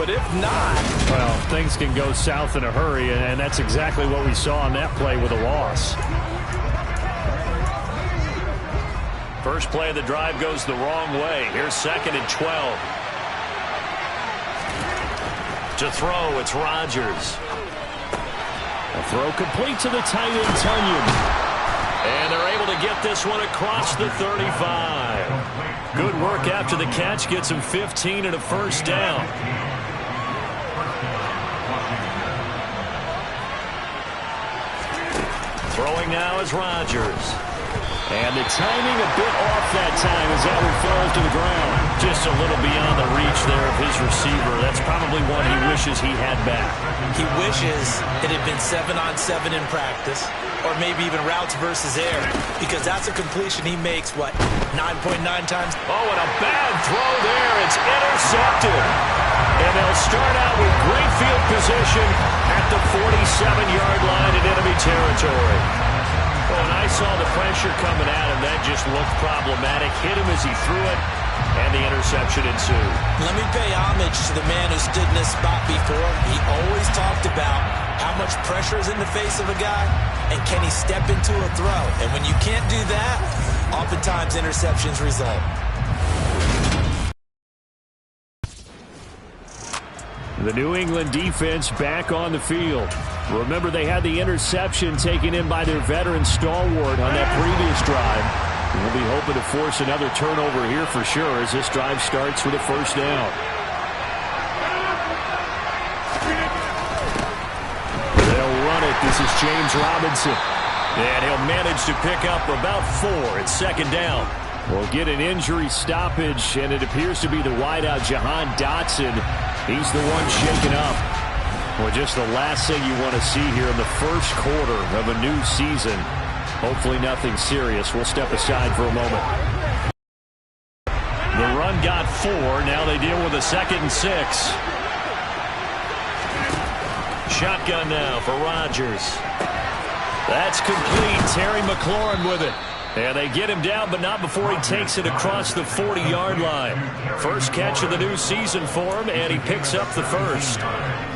But if not... Well, things can go south in a hurry, and that's exactly what we saw on that play with a loss. First play of the drive goes the wrong way. Here's 2nd and 12. To throw, it's Rodgers. A throw complete to the tight end, Tunyon. And they're able to get this one across the 35. Good work after the catch. Gets him 15 and a first down. Throwing now is Rodgers. And the timing a bit off that time as that one falls to the ground. Just a little beyond the reach there of his receiver. That's probably one he wishes he had back. He wishes it had been 7-on-7 in practice, or maybe even routes versus air, because that's a completion he makes, what, 9.9 times? Oh, and a bad throw there. It's intercepted. And they'll start out with great field position at the 47-yard line in enemy territory. When I saw the pressure coming at him, that just looked problematic. Hit him as he threw it, and the interception ensued. Let me pay homage to the man who stood in this spot before. He always talked about how much pressure is in the face of a guy, and can he step into a throw. And when you can't do that, oftentimes interceptions result. The New England defense back on the field. Remember, they had the interception taken in by their veteran stalwart on that previous drive. We'll be hoping to force another turnover here for sure as this drive starts with a first down. They'll run it. This is James Robinson. And he'll manage to pick up about 4. It's 2nd down. We'll get an injury stoppage, and it appears to be the wideout, Jahan Dotson. He's the one shaken up. Well, just the last thing you want to see here in the first quarter of a new season. Hopefully nothing serious. We'll step aside for a moment. The run got 4. Now they deal with a 2nd and 6. Shotgun now for Rodgers. That's complete. Terry McLaurin with it. And they get him down, but not before he takes it across the 40-yard line. First catch of the new season for him, and he picks up the first.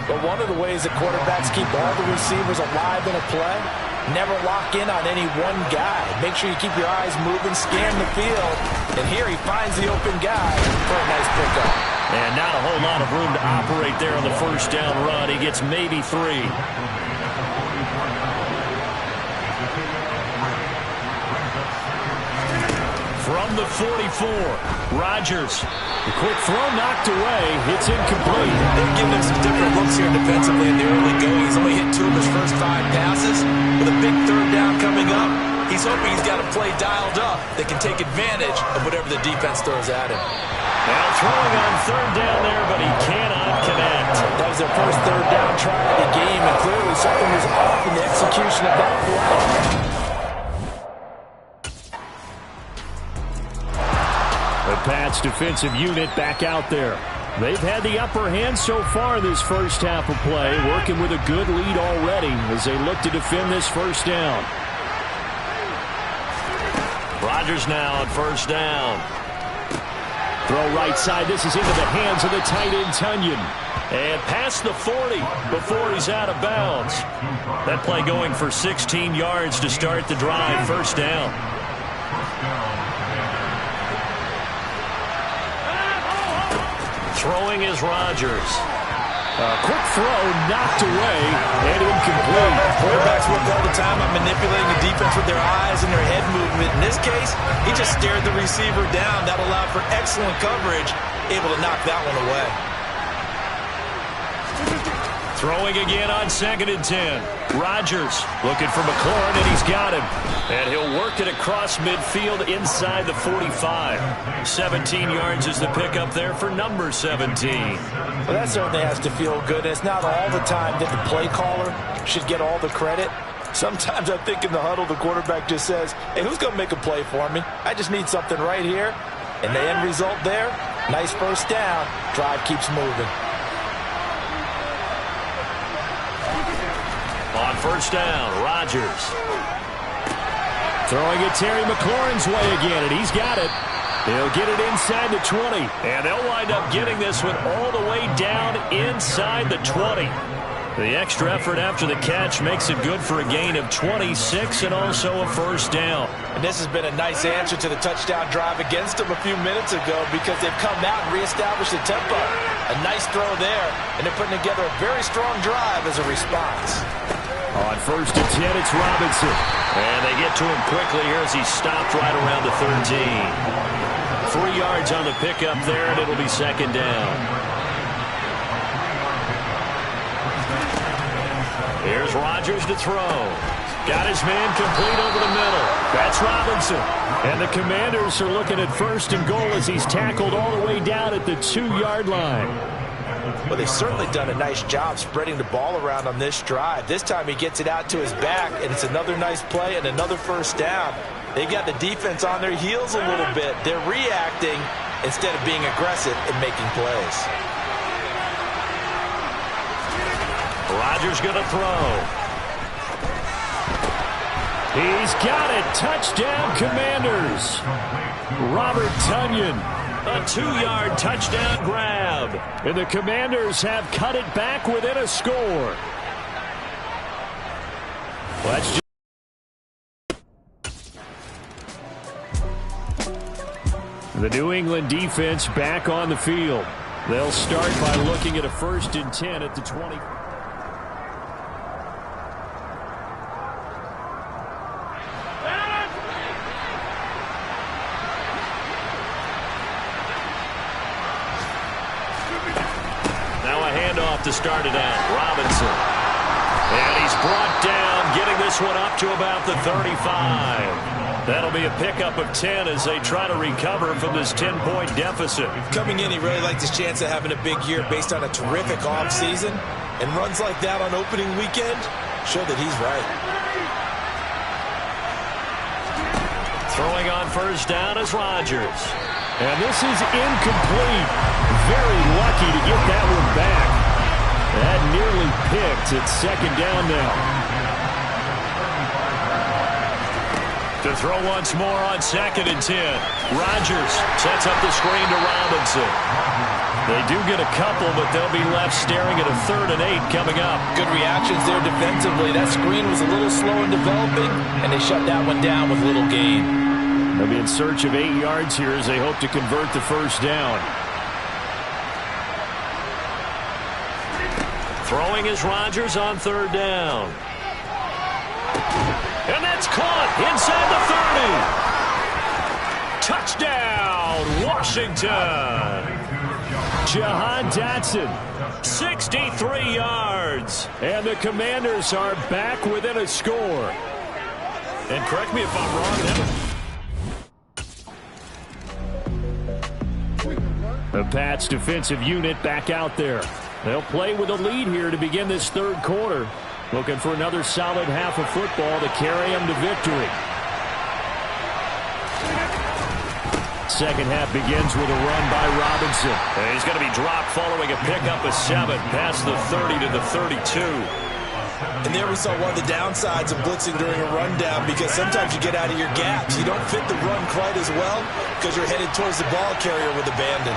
But one of the ways that quarterbacks keep all the receivers alive in a play, never lock in on any one guy. Make sure you keep your eyes moving, scan the field. And here he finds the open guy for a nice pickup. And not a whole lot of room to operate there on the first down run. He gets maybe 3. From the 44, Rodgers. The quick throw knocked away. It's incomplete. They're giving him some different looks here defensively in the early going. He's only hit 2 of his first 5 passes. With a big 3rd down coming up, he's hoping he's got a play dialed up that can take advantage of whatever the defense throws at him. Now throwing on 3rd down there, but he cannot connect. That was their first 3rd down try of the game, and clearly something was off in the execution of that play. The Pats defensive unit back out there. They've had the upper hand so far this first half of play, working with a good lead already as they look to defend this first down. Rodgers now on first down. Throw right side. This is into the hands of the tight end, Tunyon. And past the 40 before he's out of bounds. That play going for 16 yards to start the drive. First down. Throwing is Rodgers. A quick throw knocked away and incomplete. Quarterbacks work all the time on manipulating the defense with their eyes and their head movement. In this case, he just stared the receiver down. That allowed for excellent coverage, able to knock that one away. Throwing again on 2nd and 10. Rodgers looking for McLaurin, and he's got him. And he'll work it across midfield inside the 45. 17 yards is the pickup there for number 17. Well, that certainly has to feel good. It's not all the time that the play caller should get all the credit. Sometimes I think in the huddle, the quarterback just says, hey, who's going to make a play for me? I just need something right here. And the end result there, nice first down. Drive keeps moving. On first down, Rodgers. Throwing it Terry McLaurin's way again, and he's got it. He'll get it inside the 20. And they'll wind up getting this one all the way down inside the 20. The extra effort after the catch makes it good for a gain of 26 and also a first down. And this has been a nice answer to the touchdown drive against them a few minutes ago because they've come out and reestablished the tempo. A nice throw there, and they're putting together a very strong drive as a response. On first and 10, it's Robinson. And they get to him quickly here as he's stopped right around the 13. 3 yards on the pickup there, and it'll be second down. Here's Rodgers to throw. Got his man complete over the middle. That's Robinson. And the Commanders are looking at first and goal as he's tackled all the way down at the 2-yard line. Well, they've certainly done a nice job spreading the ball around on this drive. This time he gets it out to his back, and it's another nice play and another first down. They got the defense on their heels a little bit. They're reacting instead of being aggressive and making plays. Rodgers going to throw. He's got it. Touchdown, Commanders. Robert Tonyan. A 2-yard touchdown grab. And the Commanders have cut it back within a score. Let's just the New England defense back on the field. They'll start by looking at a first and 10 at the 20. To start it out, Robinson. And he's brought down, getting this one up to about the 35. That'll be a pickup of 10 as they try to recover from this 10-point deficit. Coming in, he really liked his chance of having a big year based on a terrific offseason. And runs like that on opening weekend show that he's right. Throwing on first down is Rodgers. And this is incomplete. Very lucky to get that one back. That nearly picked. It's second down now. To throw once more on second and 10. Rodgers sets up the screen to Robinson. They do get a couple, but they'll be left staring at a 3rd and 8 coming up. Good reactions there defensively. That screen was a little slow in developing, and they shut that one down with little gain. They'll be in search of 8 yards here as they hope to convert the first down. Throwing is Rodgers on 3rd down. And that's caught inside the 30. Touchdown, Washington. Jahan Dotson. 63 yards. And the Commanders are back within a score. And correct me if I'm wrong. The Pats defensive unit back out there. They'll play with a lead here to begin this 3rd quarter. Looking for another solid half of football to carry them to victory. Second half begins with a run by Robinson. And he's going to be dropped following a pickup of 7 past the 30 to the 32. And there we saw one of the downsides of blitzing during a rundown because sometimes you get out of your gaps. You don't fit the run quite as well because you're headed towards the ball carrier with abandon.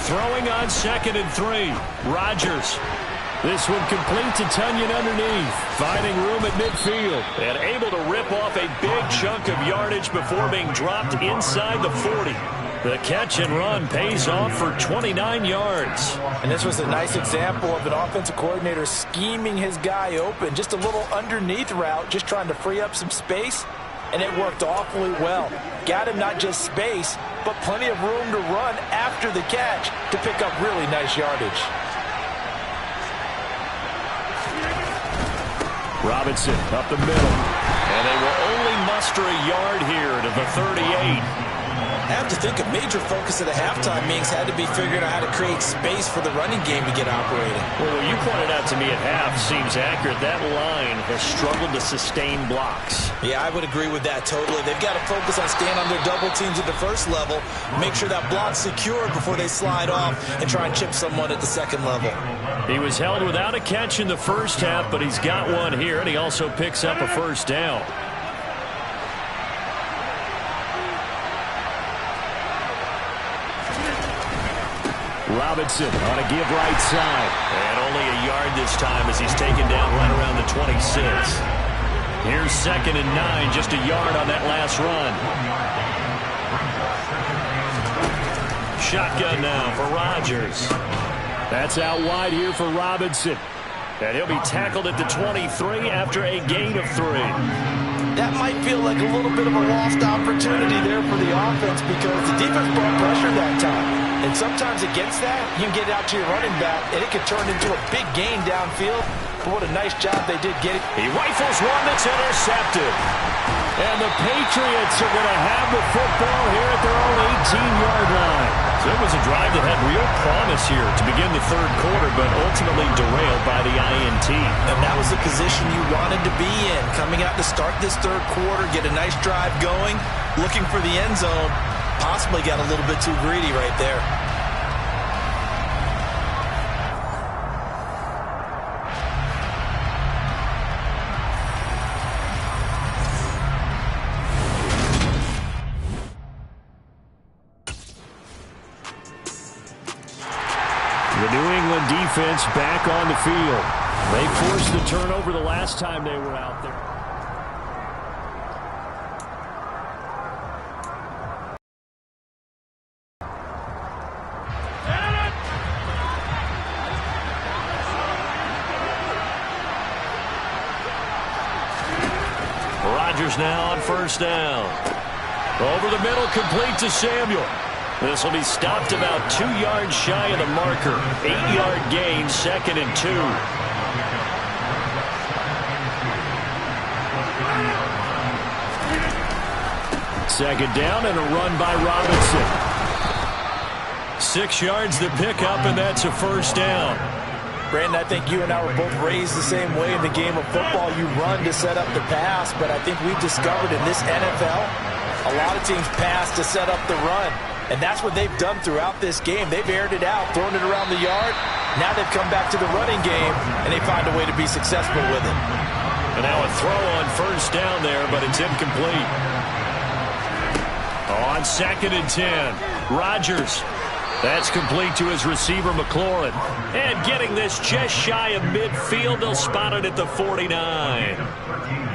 Throwing on 2nd and 3. Rodgers. This one complete to Tonyan underneath. Finding room at midfield. And able to rip off a big chunk of yardage before being dropped inside the 40. The catch and run pays off for 29 yards. And this was a nice example of an offensive coordinator scheming his guy open. Just a little underneath route, just trying to free up some space. And it worked awfully well. Got him not just space, but plenty of room to run after the catch to pick up really nice yardage. Robinson up the middle. And they will only muster a yard here to the 38. I have to think a major focus of the halftime meetings had to be figuring out how to create space for the running game to get operating. Well, what you pointed out to me at half seems accurate. That line has struggled to sustain blocks. Yeah, I would agree with that totally. They've got to focus on staying on their double teams at the first level, make sure that block's secured before they slide off and try and chip someone at the second level. He was held without a catch in the first half, but he's got one here, and he also picks up a first down. Robinson on a give right side. And only a yard this time as he's taken down right around the 26. Here's 2nd and 9, just a yard on that last run. Shotgun now for Rodgers. That's out wide here for Robinson. And he'll be tackled at the 23 after a gain of 3. That might feel like a little bit of a lost opportunity there for the offense because the defense brought pressure that time. And sometimes against that, you can get it out to your running back, and it could turn into a big gain downfield. But what a nice job they did getting. He rifles one that's intercepted. And the Patriots are going to have the football here at their own 18-yard line. So it was a drive that had real promise here to begin the third quarter, but ultimately derailed by the INT. And that was the position you wanted to be in. Coming out to start this third quarter, get a nice drive going, looking for the end zone. Possibly got a little bit too greedy right there. The New England defense back on the field. They forced the turnover the last time they were out there. Rodgers now on 1st down. Over the middle, complete to Samuel. This will be stopped about 2 yards shy of the marker. 8-yard gain, 2nd and 2. Second down and a run by Robinson. 6 yards to pick up, and that's a 1st down. Brandon, I think you and I were both raised the same way in the game of football. You run to set up the pass, but I think we've discovered in this NFL, a lot of teams pass to set up the run. And that's what they've done throughout this game. They've aired it out, thrown it around the yard. Now they've come back to the running game, and they find a way to be successful with it. And now a throw on 1st down there, but it's incomplete. On 2nd and 10, Rodgers. That's complete to his receiver, McLaurin. And getting this just shy of midfield, they'll spot it at the 49.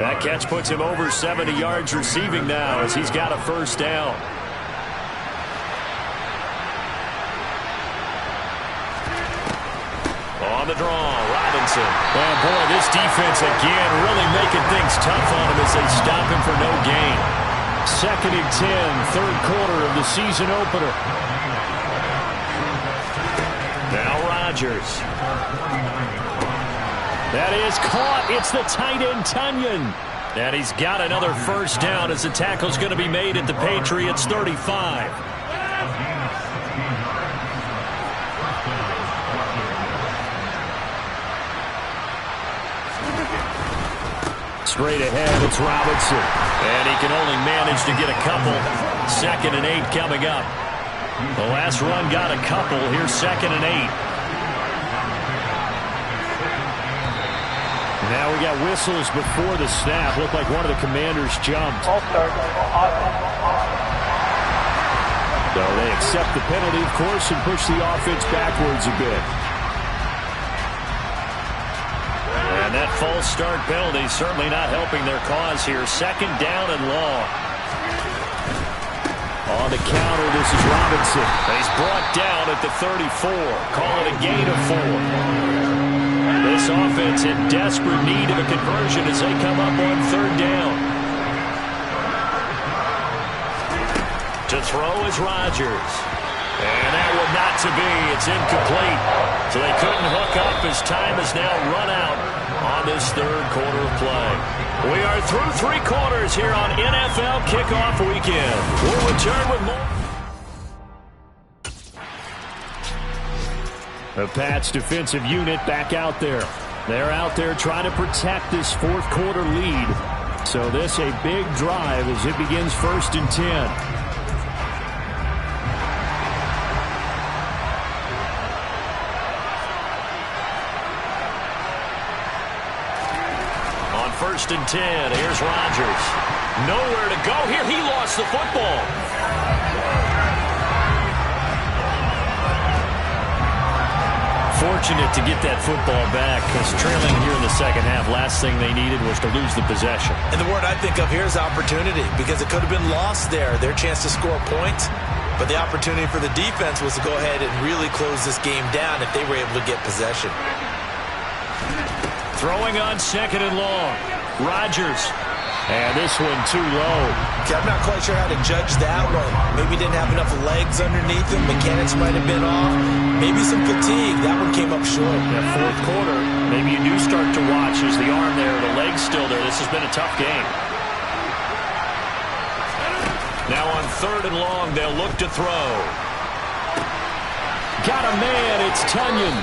That catch puts him over 70 yards receiving now as he's got a 1st down. On the draw, Robinson. And boy, this defense again really making things tough on him as they stop him for no gain. 2nd and 10, third quarter of the season opener. Now Rodgers. That is caught. It's the tight end, Tunyon. And he's got another 1st down as the tackle's going to be made at the Patriots 35. Straight ahead, it's Robinson. And he can only manage to get a couple. 2nd and 8 coming up. The last run got a couple. Here's 2nd and 8. Now we got whistles before the snap. Looked like one of the Commanders jumped. So they accept the penalty, of course, and push the offense backwards a bit. And that false start penalty certainly not helping their cause here. 2nd down and long. On the counter, this is Robinson. He's brought down at the 34. Call it a gain of 4. This offense in desperate need of a conversion as they come up on 3rd down. To throw is Rodgers. And that one not to be. It's incomplete. So they couldn't hook up as time has now run out on this third quarter of play. We are through 3 quarters here on NFL Kickoff Weekend. We'll return with more. The Pats defensive unit back out there. They're out there trying to protect this fourth quarter lead. So this a big drive as it begins 1st and 10. On 1st and 10, here's Rodgers. Nowhere to go here. He lost the football. fortunate to get that football back, because trailing here in the second half, last thing they needed was to lose the possession. And the word I think of here is opportunity, because it could have been lost there, their chance to score points. But the opportunity for the defense was to go ahead and really close this game down if they were able to get possession. Throwing on second and long. Rodgers. And this one too low. Okay, I'm not quite sure how to judge that one. Maybe didn't have enough legs underneath him. Mechanics might have been off. Maybe some fatigue. That one came up short. That fourth quarter, maybe you do start to watch. Is the arm there, the leg's still there. This has been a tough game. Now on third and long, they'll look to throw. Got a man. It's Tunyon.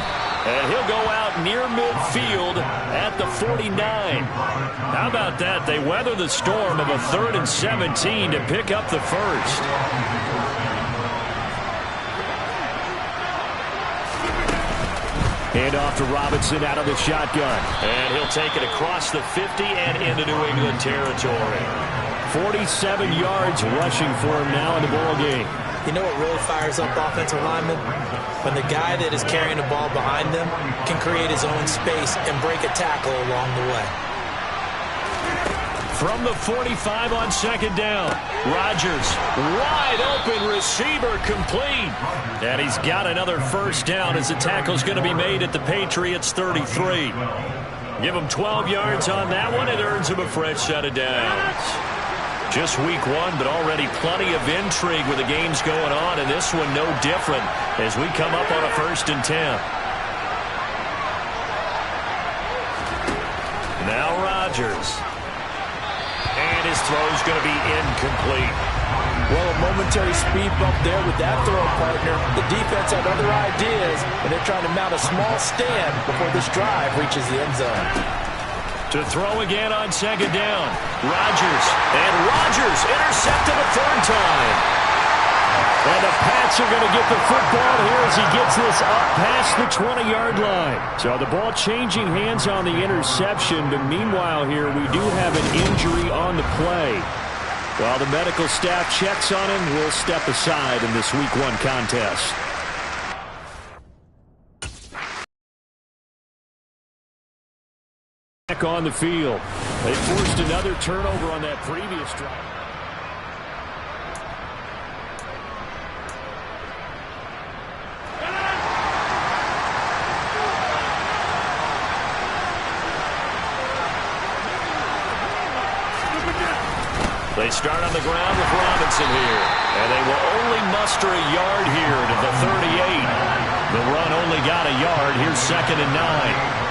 And he'll go out near midfield at the 49. How about that? They weather the storm of a 3rd and 17 to pick up the first. Hand off to Robinson out of the shotgun. And he'll take it across the 50 and into New England territory. 47 yards rushing for him now in the ball game. You know what really fires up offensive linemen? When the guy that is carrying the ball behind them can create his own space and break a tackle along the way. From the 45 on second down, Rodgers, wide open receiver, complete. And he's got another first down as the tackle's going to be made at the Patriots 33. Give him 12 yards on that one. It earns him a fresh set of downs. Just week one, but already plenty of intrigue with the games going on, and this one no different as we come up on a 1st and 10. Now Rodgers. And his throw's going to be incomplete. Well, a momentary speed bump there with that throw partner. The defense had other ideas, and they're trying to mount a small stand before this drive reaches the end zone. To throw again on second down. Rodgers. And Rodgers intercepted a 3rd time. And the Pats are going to get the football here as he gets this up past the 20-yard line. So the ball changing hands on the interception. But meanwhile here, we do have an injury on the play. While the medical staff checks on him, we'll step aside in this week one contest. Back on the field. They forced another turnover on that previous drive. They start on the ground with Robinson here. And they will only muster a yard here to the 38. The run only got a yard. Here's 2nd and 9.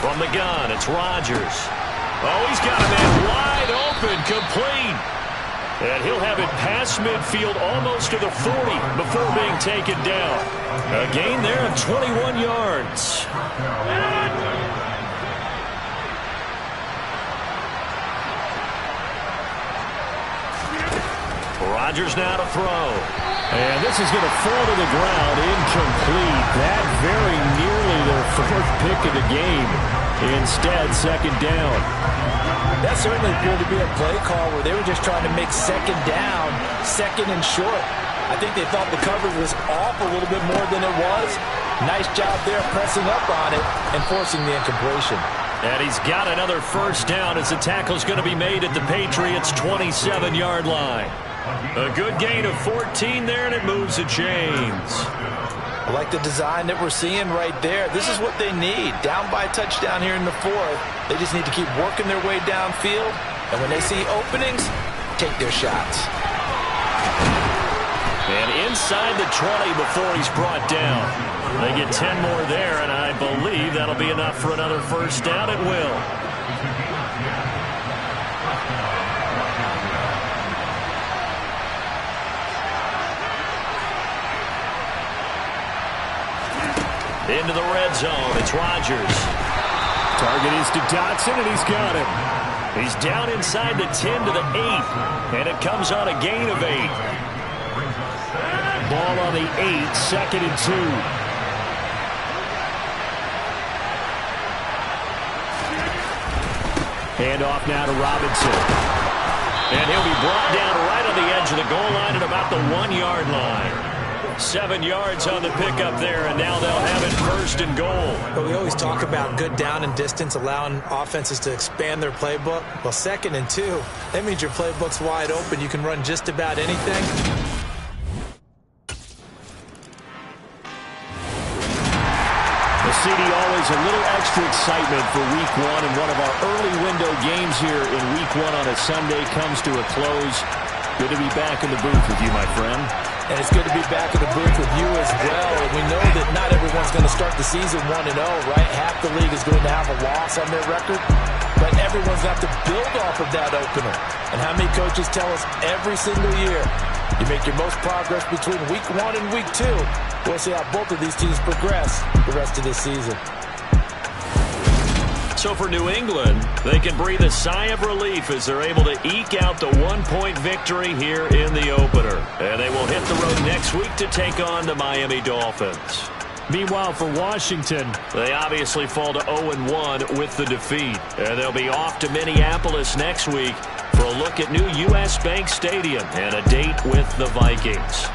From the gun, it's Rodgers. Oh, he's got a man wide open, complete. And he'll have it past midfield almost to the 40 before being taken down. A gain there of 21 yards. Rodgers now to throw. And this is going to fall to the ground, incomplete. That very nearly their 4th pick of the game. Instead, 2nd down. That certainly appeared to be a play call where they were just trying to make 2nd down, 2nd and short. I think they thought the coverage was off a little bit more than it was. Nice job there pressing up on it and forcing the incompletion. And he's got another first down as the tackle's going to be made at the Patriots' 27-yard line. A good gain of 14 there, and it moves the chains. I like the design that we're seeing right there. This is what they need. Down by a touchdown here in the 4th. They just need to keep working their way downfield. And when they see openings, take their shots. And inside the 20 before he's brought down. They get 10 more there, and I believe that'll be enough for another first down. It will. Into the red zone. It's Rodgers. Target is to Dotson, and he's got him. He's down inside the 10 to the 8, and it comes on a gain of 8. Ball on the 8, 2nd and 2. Hand off now to Robinson. And he'll be brought down right on the edge of the goal line at about the 1-yard line. 7 yards on the pickup there, and now they'll have it first and goal. But we always talk about good down and distance, allowing offenses to expand their playbook. Well, 2nd and 2, that means your playbook's wide open. You can run just about anything. The CD, always a little extra excitement for Week 1, and one of our early window games here in Week 1 on a Sunday comes to a close. Good to be back in the booth with you, my friend. And it's good to be back in the booth with you as well. And we know that not everyone's going to start the season 1-0, right? Half the league is going to have a loss on their record. But everyone's going to have to build off of that opener. And how many coaches tell us every single year, you make your most progress between Week 1 and Week 2. We'll see how both of these teams progress the rest of this season. So for New England, they can breathe a sigh of relief as they're able to eke out the 1-point victory here in the opener. And they will hit the road next week to take on the Miami Dolphins. Meanwhile, for Washington, they obviously fall to 0-1 with the defeat. And they'll be off to Minneapolis next week for a look at new U.S. Bank Stadium and a date with the Vikings.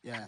Yeah.